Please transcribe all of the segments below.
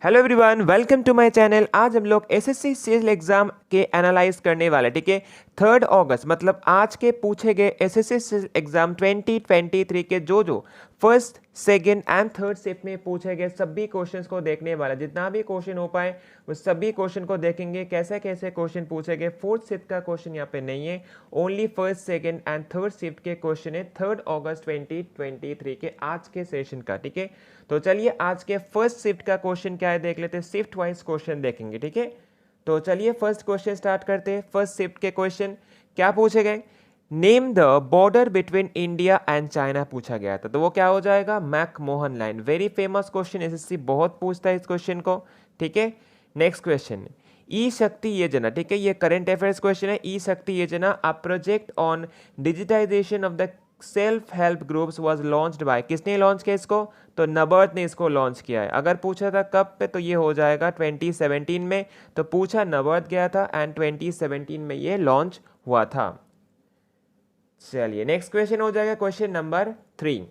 Hello everyone, welcome to my channel. आज हम लोग एसएससी सीजीएल एग्जाम के एनालाइज करने वाले, ठीक है। 3 अगस्त मतलब आज के पूछे गए एसएससी सीजीएल एग्जाम 2023 के जो first second and third shift में पूछे गए सभी क्वेश्चंस को देखने वाला। जितना भी क्वेश्चन हो पाए उस सभी क्वेश्चन को देखेंगे, कैसे कैसे क्वेश्चन पूछे गए। फोर्थ शिफ्ट का क्वेश्चन यहाँ पे नहीं है, only first second and third shift के क्वेश्चन है 3 अगस्त 2023 के आज के सेशन का, ठीक है। तो चलिए आज के फर्स्ट शिफ्ट का क्वेश्चन क्या है देख लेते हैं, शिफ्ट वाइज क्वेश्चन देखेंगे, ठीक है। तो चलिए फर्स्ट क्वेश्चन स्टार्ट करते हैं। फर्स्ट शिफ्ट के क्वेश्चन क्या पूछे गए, name the border between India and China पूछा गया था। तो वो क्या हो जाएगा, McMahon line. Very famous question, SSC बहुत पूछता है इस क्वेश्चन को, ठीक है। नेक्स्ट क्वेश्चन, ई शक्ति योजना, ठीक है, ये करंट अफेयर्स क्वेश्चन है। ई शक्ति योजना, a project on digitisation of the self help groups was launched by, किसने लॉन्च किया इसको, तो नबार्ड ने इसको लॉन्च किया है। अगर पूछा था कब पे तो ये हो जाएगा 2017 में, तो पूछा नबार्ड गया था एंड 2017 में ये लॉन्च हुआ था। चलिए नेक्स्ट क्वेश्चन हो जाएगा question number 3।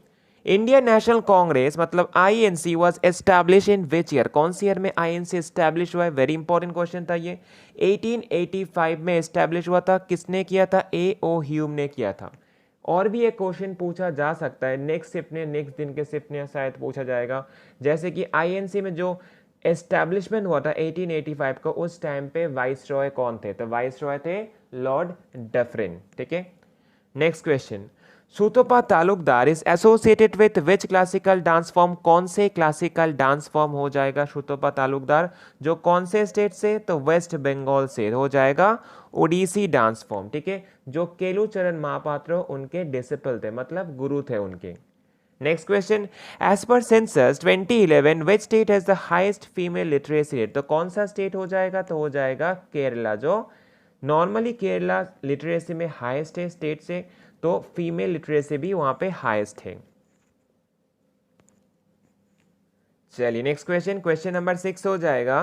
Indian National Congress मतलब INC was establish in which year, कौन सी ईयर में आईएनसी एस्टैब्लिश हुआ है। वेरी इंपॉर्टेंट क्वेश्चन था ये। 1885 में एस्टैब्लिश हुआ था। किसने किया था, ए.ओ. ह्यूम ने किया था। और भी एक क्वेश्चन पूछा जा सकता है नेक्स्ट शिफ्ट में, नेक्स्ट दिन के शिफ्ट में शायद पूछा जाएगा, जैसे कि आईएनसी में जो एस्टैब्लिशमेंट हुआ था 1885 को, उस टाइम पे वाइस रॉय कौन थे, तो वाइस रॉय थे लॉर्ड डफरिन, ठीक है। Next question, Sutopa Talukdar is associated with which classical dance form, कौन से क्लासिकल डांस फॉर्म हो जाएगा सुतोपा तालुकदार, जो कौन से स्टेट से, तो वेस्ट बंगाल से हो जाएगा ओडिसी डांस फॉर्म, ठीक है। जो केलुचरण महापात्र उनके डिसिपल थे, मतलब गुरु थे उनके। Next question, as per census 2011 which state has the highest female literacy rate, तो कौन सा स्टेट हो जाएगा, तो हो जाएगा केरला। जो नॉर्मली केरला लिटरेसी में हाईएस्ट है स्टेट से, तो फीमेल लिटरेसी भी वहां पे हाईएस्ट है। चलिए नेक्स्ट क्वेश्चन, क्वेश्चन नंबर 6 हो जाएगा,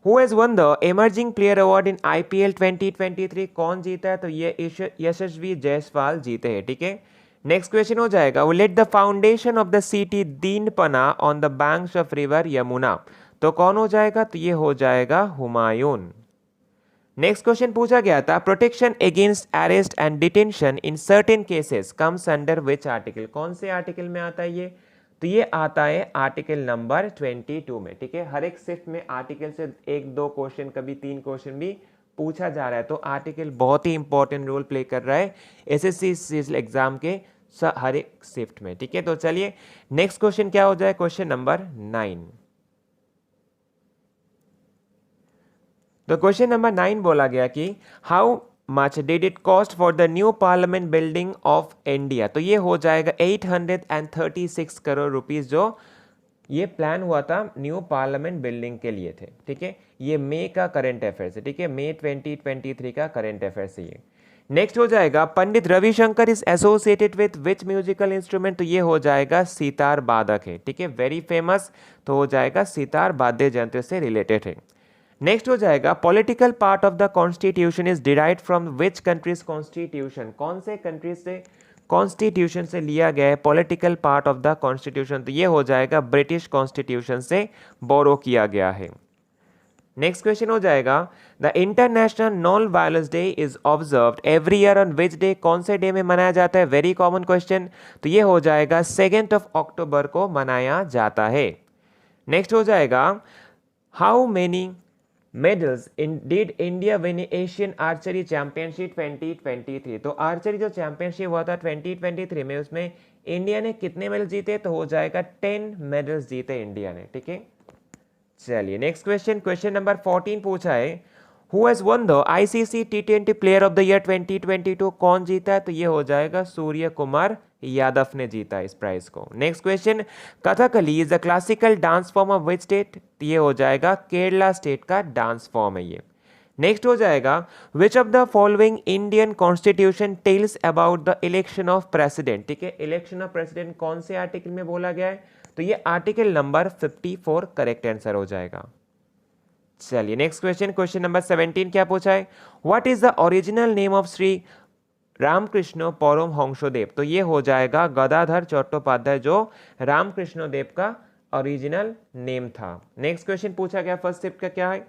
who has one the emerging player award in IPL 2023, कौन जीता है, तो ये यशस्वी जायसवाल जीते हैं, ठीक है। नेक्स्ट क्वेश्चन हो जाएगा, वो laid the foundation of the city Dinpanah on the banks of river Yamuna, तो कौन हो जाएगा, तो ये हो जाएगा हुमायूं। नेक्स्ट क्वेश्चन पूछा गया था, protection against arrest and detention in certain cases comes under which article, कौन से आर्टिकल में आता है ये, तो ये आता है आर्टिकल नंबर 22 में, ठीक है। हर एक शिफ्ट में आर्टिकल से 1-2 क्वेश्चन, कभी 3 क्वेश्चन भी पूछा जा रहा है, तो आर्टिकल बहुत ही इंपॉर्टेंट रोल प्ले कर रहा है एसएससी सीजीएल एग्जाम के हर एक शिफ्ट में, ठीक है। तो चलिए नेक्स्ट क्वेश्चन क्या हो जाए, क्वेश्चन नंबर 9। तो क्वेश्चन नंबर 9 बोला गया कि how much did it cost for the new parliament building of India, तो ये हो जाएगा 836 करोड़ रुपीस, जो ये प्लान हुआ था न्यू पार्लियामेंट बिल्डिंग के लिए थे, ठीक है। ये मई का करंट अफेयर्स है, ठीक है, मई 2023 का करंट अफेयर्स है ये। नेक्स्ट हो जाएगा, Pandit Ravishankar is associated with which musical instrument, तो ये हो जाएगा सितार वादक है, ठीक है, वेरी फेमस, तो हो जाएगा सितार वाद्य यंत्र से रिलेटेड है। नेक्स्ट हो जाएगा, political part of the constitution is derived from which countries constitution, कौन से कंट्रीज से कॉन्स्टिट्यूशन से लिया गया है political part of the constitution, तो ये हो जाएगा ब्रिटिश कॉन्स्टिट्यूशन से बोरो किया गया है। नेक्स्ट क्वेश्चन हो जाएगा, the international non violence day is observed every year on which day, कौन से डे में मनाया जाता है, वेरी कॉमन क्वेश्चन, तो ये हो जाएगा 2 अक्टूबर को मनाया जाता है। नेक्स्ट हो जाएगा, how many medals did India win Asian archery championship 2023, तो आर्चरी जो चैंपियनशिप हुआ था 2023 में, उसमें इंडिया ने कितने मेडल जीते, तो हो जाएगा 10 मेडल्स जीते इंडिया ने, ठीक है। चलिए नेक्स्ट क्वेश्चन, क्वेश्चन नंबर 14 पूछा है, who has one the ICC T20 player of the year 2022, कौन जीता है, तो ये हो जाएगा सूर्य कुमार यादव ने जीता इस प्राइज को। Next question, Kathakali is the classical dance form of which state, ये हो जाएगा केरला स्टेट का डांस फॉर्म है ये। नेक्स्ट हो जाएगा, विच of the following Indian constitution tells about the election of president, ठीक है, इलेक्शन ऑफ प्रेसिडेंट कौन से आर्टिकल में बोला गया है, तो ये आर्टिकल नंबर 54 करेक्ट आंसर हो जाएगा। चलिए नेक्स्ट क्वेश्चन, क्वेश्चन नंबर 17 क्या पूछा है, what is the original name of Shri Ramakrishna Paramhansadev, तो ये हो जाएगा गदाधर चट्टोपाध्याय, जो रामकृष्ण देव का ओरिजिनल नेम था। नेक्स्ट क्वेश्चन पूछा गया फर्स्ट शिफ्ट का क्या है,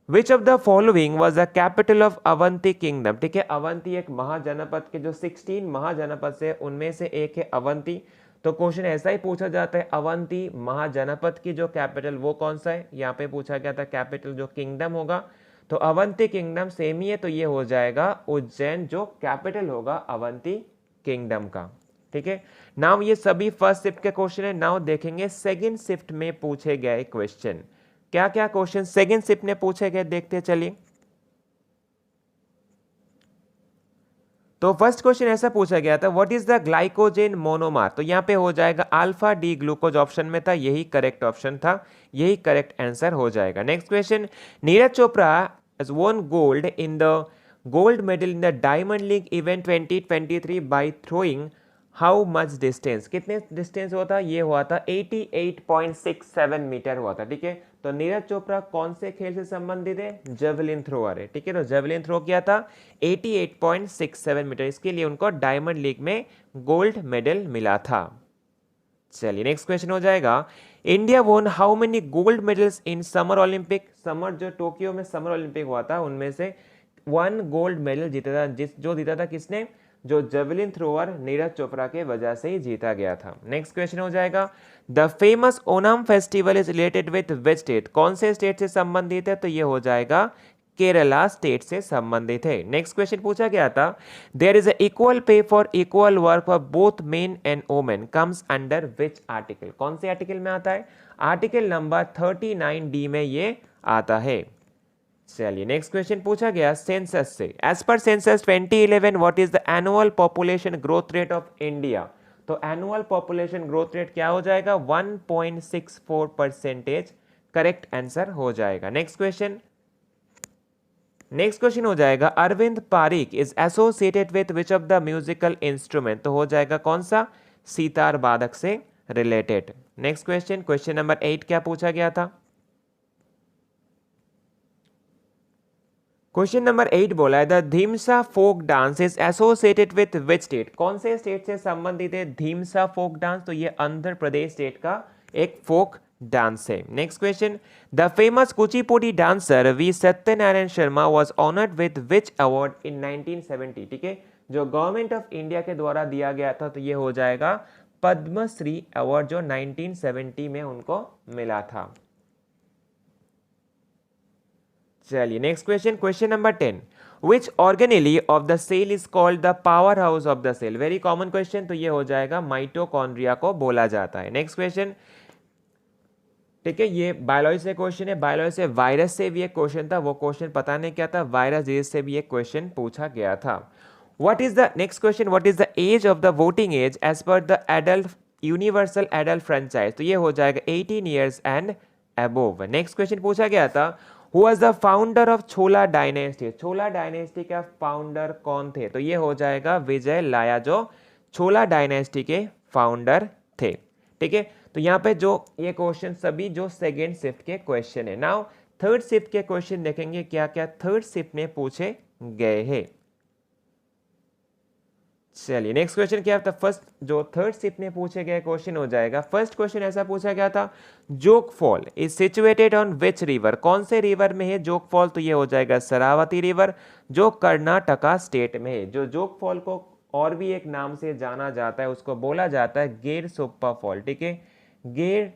विच of the following was the capital of Avanti kingdom. ठीक है, अवंती एक महाजनपद के जो 16 महाजनपद से उनमें से एक है अवंती। तो क्वेश्चन ऐसा ही पूछा जाता है, अवंती महाजनपद की जो कैपिटल वो कौन सा है, यहाँ पे पूछा गया था कैपिटल जो किंगडम होगा, तो अवंती किंगडम सेम ही है, तो ये हो जाएगा उज्जैन जो कैपिटल होगा अवंती किंगडम का। ठीक है, नाउ ये सभी फर्स्ट शिफ्ट के क्वेश्चन है। नाउ देखेंगे सेकंड शिफ्ट में पूछे गए क्वेश्चन, क्या क्या क्वेश्चन सेकंड शिफ्ट में पूछे गए देखते चलिए। तो फर्स्ट क्वेश्चन ऐसा पूछा गया था, what is the glycogen monomer. तो यहाँ पे हो जाएगा अल्फा डी ग्लूकोज, ऑप्शन में था, यही करेक्ट ऑप्शन था, यही करेक्ट आंसर हो जाएगा। Next question, Neeraj Chopra has won gold medal in the Diamond League event 2023 by throwing how much distance। कितने डिस्टेंस हुआ था, ये हुआ था 88.67 मीटर हुआ था। ठीक है, तो नीरज चोपड़ा कौन से खेल से संबंधित है, जेवलिन थ्रोअर है। ठीक है, तो जेवलिन थ्रो किया था 88.67 मीटर, इसके लिए उनको डायमंड लीग में गोल्ड मेडल मिला था। चलिए नेक्स्ट क्वेश्चन हो जाएगा, इंडिया वोन how many gold medals in summer Olympic. Summer जो टोक्यो में समर ओलंपिक हुआ था उनमें से 1 गोल्ड मेडल जीता था, जो जीता था किसने, जो जेवलिन थ्रोअर नीरज चोपड़ा के वजह से ही जीता गया था। नेक्स्ट क्वेश्चन हो जाएगा, the famous Onam festival is related with which state. कौन से स्टेट से संबंधित है, तो ये हो जाएगा केरला स्टेट से संबंधित है। नेक्स्ट क्वेश्चन पूछा गया था, there is equal pay for equal work for both men and women comes under which article. कौन से आर्टिकल में आता है, आर्टिकल नंबर 39D में ये आता है। चलिए नेक्स्ट क्वेश्चन पूछा गया सेंसस से, as per census 2011 what is the annual population growth rate of India. तो एनुअल पॉपुलेशन ग्रोथ रेट क्या हो जाएगा, 1.64%, करेक्ट आंसर हो जाएगा। नेक्स्ट क्वेश्चन हो जाएगा, Arvind Parikh is associated with which of the musical instrument. तो हो जाएगा कौन सा, सितार वादक से रिलेटेड। नेक्स्ट क्वेश्चन नंबर 8 क्या पूछा गया था, क्वेश्चन नंबर 8 बोला है, the Dhimsa folk dance is associated with which state. कौन से स्टेट से संबंधित है धीमसा फोक डांस, तो ये आंध्र प्रदेश स्टेट का एक फोक डांस है। Next question, the famous Kuchipudi dancer V Satyanarayana Sharma was honoured with which award in 1970। ठीक है, जो गवर्नमेंट ऑफ इंडिया के द्वारा दिया गया था, तो ये हो जाएगा पद्मश्री अवार्ड, जो 1970 में उनको मिला था। चलिए next question number 10, which organelle of the cell is called the power house of the cell. Very common question, तो ये हो जाएगा माइटोकॉन्ड्रिया को बोला जाता है। नेक्स्ट क्वेश्चन, ठीक है, ये बायोलॉजी से क्वेश्चन है, बायोलॉजी से वायरस से भी एक क्वेश्चन था, वो क्वेश्चन पता नहीं क्या था, वायरस डिजीज से भी एक क्वेश्चन पूछा गया था। What is the next question, what is the age of the voting age as per the adult universal adult franchise. तो ये हो जाएगा 18 years and above. Next question पूछा गया था, who was the founder of Chola dynasty. Chola dynasty का founder कौन थे, तो ये हो जाएगा विजय लाया, जो छोला डायनेस्टी के फाउंडर थे। ठीक है, तो यहाँ पे जो ये क्वेश्चन सभी जो सेकेंड शिफ्ट के क्वेश्चन है। नाउ थर्ड शिफ्ट के क्वेश्चन देखेंगे क्या क्या थर्ड शिफ्ट में पूछे गए हैं। चलिए नेक्स्ट क्वेश्चन क्या था, फर्स्ट जो थर्ड शिफ्ट में पूछे गए क्वेश्चन हो जाएगा, फर्स्ट क्वेश्चन ऐसा पूछा गया था, जोग fall is situated on which river. कौन से रिवर में है जोग फॉल, तो ये हो जाएगा शरावती रिवर, जो कर्नाटका स्टेट में है। जो जोग फॉल को और भी एक नाम से जाना जाता है, उसको बोला जाता है गेर सोप्पा फॉल। ठीक है, गेर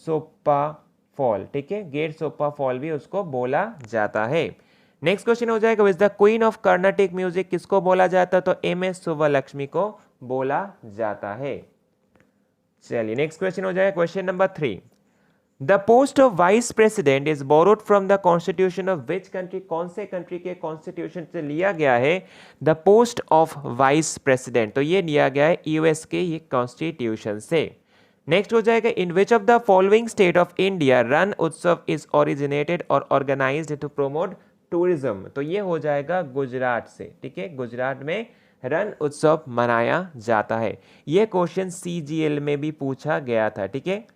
सोप्पा फॉल। ठीक है, गेर सोप्पा फॉल भी उसको बोला जाता है। नेक्स्ट क्वेश्चन हो जाएगा, which the queen of Carnatic music किसको बोला जाता है, तो MS सुब्बलक्ष्मी को बोला जाता है। चलिए नेक्स्ट क्वेश्चन हो जाएगा question number 3, the post of vice president is borrowed from the constitution of which country. कौन से कंट्री के कॉन्स्टिट्यूशन से लिया गया है the post of vice president, तो ये लिया गया है US के ये कॉन्स्टिट्यूशन से। नेक्स्ट हो जाएगा, in which of the following state of India Rann Utsav is originated और ऑर्गेनाइज्ड टू प्रोमोट टूरिज्म। तो ये हो जाएगा गुजरात से। ठीक है, गुजरात में रन उत्सव मनाया जाता है। ये क्वेश्चन CGL में भी पूछा गया था। ठीक है,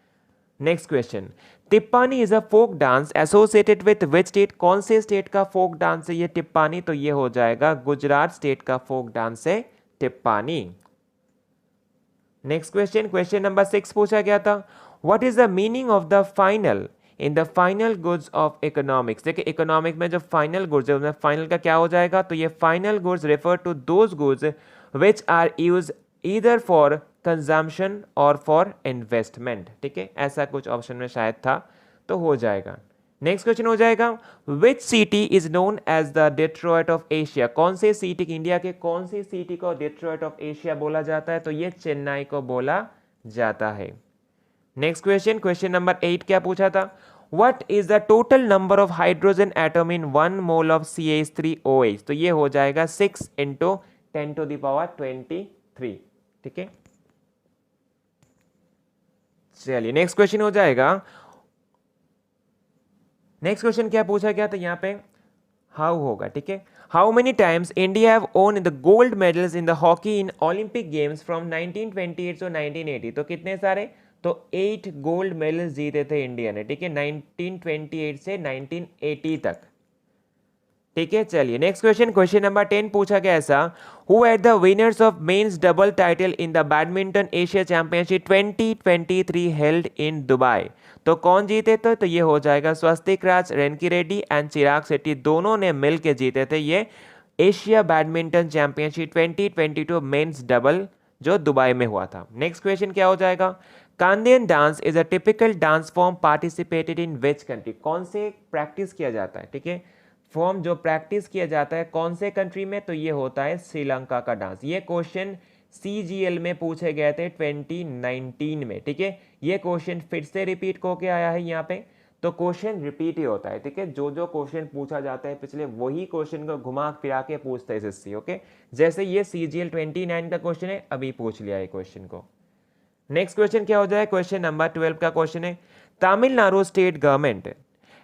next question, Tippani is a folk dance associated with which state. कौन से स्टेट का फोक डांस है ये टिप्पानी, तो ये हो जाएगा गुजरात स्टेट का फोक डांस है टिप्पानी। नेक्स्ट क्वेश्चन नंबर 6 पूछा गया था, what is the meaning of the final in the final goods of economics. देखिए इकोनॉमिक में जो फाइनल गुड्स है उसमें फाइनल का क्या हो जाएगा, तो ये final goods refer to those goods which are use either for consumption और फॉर इन्वेस्टमेंट। ठीक है, ऐसा कुछ ऑप्शन में शायद था, तो हो जाएगा। नेक्स्ट क्वेश्चन हो जाएगा, which city is known as the Detroit of Asia. कौन से सिटी, इंडिया के कौन सी सिटी को डेट्रॉयट ऑफ एशिया बोला जाता है, तो ये चेन्नई को बोला जाता है। नेक्स्ट क्वेश्चन, क्वेश्चन नंबर 8 क्या पूछा था, what is the total number of hydrogen atom in 1 mole of CH3OH। तो ये हो जाएगा 6 × 10⁻23। ठीक है, चलिए नेक्स्ट क्वेश्चन हो जाएगा। नेक्स्ट क्वेश्चन क्या पूछा गया था यहाँ पे, हाउ होगा। ठीक है, how many times India have own the gold medals in the hockey in Olympic games from 1928 to 1980। तो कितने सारे, तो 8 गोल्ड मेडल्स जीते थे इंडिया ने। ठीक है, 1928 से 1980 तक। ठीक है, चलिए नेक्स्ट क्वेश्चन, क्वेश्चन नंबर 10 पूछा गया ऐसा, who are the winners of mens double title in the badminton Asia championship 2023 held in Dubai. तो कौन जीते थे, तो ये हो जाएगा स्वस्तिक राज, रेनकी रेड्डी एंड चिराग शेट्टी, दोनों ने मिलकर जीते थे ये Asia badminton championship 2022 mens double जो दुबई में हुआ था। नेक्स्ट क्वेश्चन क्या हो जाएगा, Kandyan dance is a typical dance form participated in which country. कौन से प्रैक्टिस किया जाता है, ठीक है, फॉर्म जो प्रैक्टिस किया जाता है कौन से कंट्री में, तो ये होता है श्रीलंका का डांस। ये क्वेश्चन CGL में पूछे गए थे 2019 में। ठीक है, ये क्वेश्चन फिर से रिपीट होके आया है यहाँ पे, तो क्वेश्चन रिपीट ही होता है। ठीक है, जो जो क्वेश्चन पूछा जाता है पिछले वही क्वेश्चन को घुमा फिरा के पूछता है SSC। ओके, जैसे ये CGL 29 का क्वेश्चन है, अभी पूछ लिया है क्वेश्चन को। नेक्स्ट क्वेश्चन क्या हो जाए, क्वेश्चन नंबर 12 का क्वेश्चन है, Tamil Nadu state government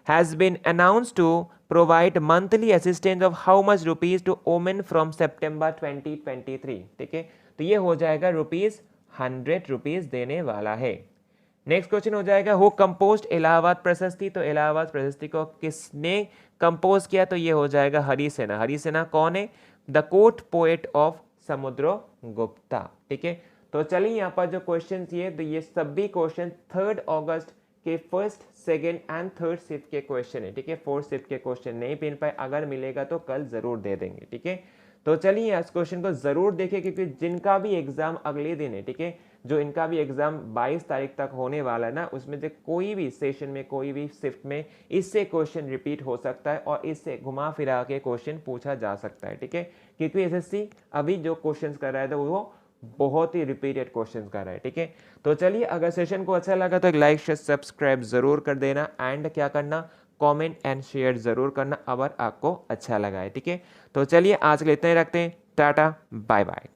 has been announced to provide monthly assistance of how much rupees to women from September 2023। ठीक है, तो ये हो जाएगा ₹100 देने वाला है। नेक्स्ट क्वेश्चन हो जाएगा, हु कंपोज्ड इलाहाबाद प्रशस्ति। तो इलाहाबाद प्रशस्ति को किसने कंपोज किया, तो ये हो जाएगा हरिसेना। हरिसेना कौन है, the court poet of Samudragupta. ठीक है, तो चलिए यहाँ पर जो क्वेश्चन ये, तो ये सभी क्वेश्चन 3 अगस्त के first, second and third shift के क्वेश्चन है। ठीक है, फोर्थ शिफ्ट के क्वेश्चन नहीं मिल पाए, अगर मिलेगा तो कल जरूर दे देंगे। ठीक है, तो चलिए इस क्वेश्चन को जरूर देखें, क्योंकि जिनका भी एग्जाम अगले दिन है, ठीक है, जो इनका भी एग्जाम 22 तारीख तक होने वाला है ना, उसमें से कोई भी सेशन में, कोई भी शिफ्ट में इससे क्वेश्चन रिपीट हो सकता है और इससे घुमा फिरा के क्वेश्चन पूछा जा सकता है। ठीक है, क्योंकि SSC अभी जो क्वेश्चन कर रहा है तो वो बहुत ही रिपीटेड क्वेश्चंस कर रहा है। ठीक है, तो चलिए अगर सेशन को अच्छा लगा तो एक लाइक शेयर सब्सक्राइब जरूर कर देना, एंड क्या करना, कमेंट एंड शेयर जरूर करना अगर आपको अच्छा लगा है। ठीक है, तो चलिए आज के लिए इतना ही रखते हैं, टाटा बाय बाय।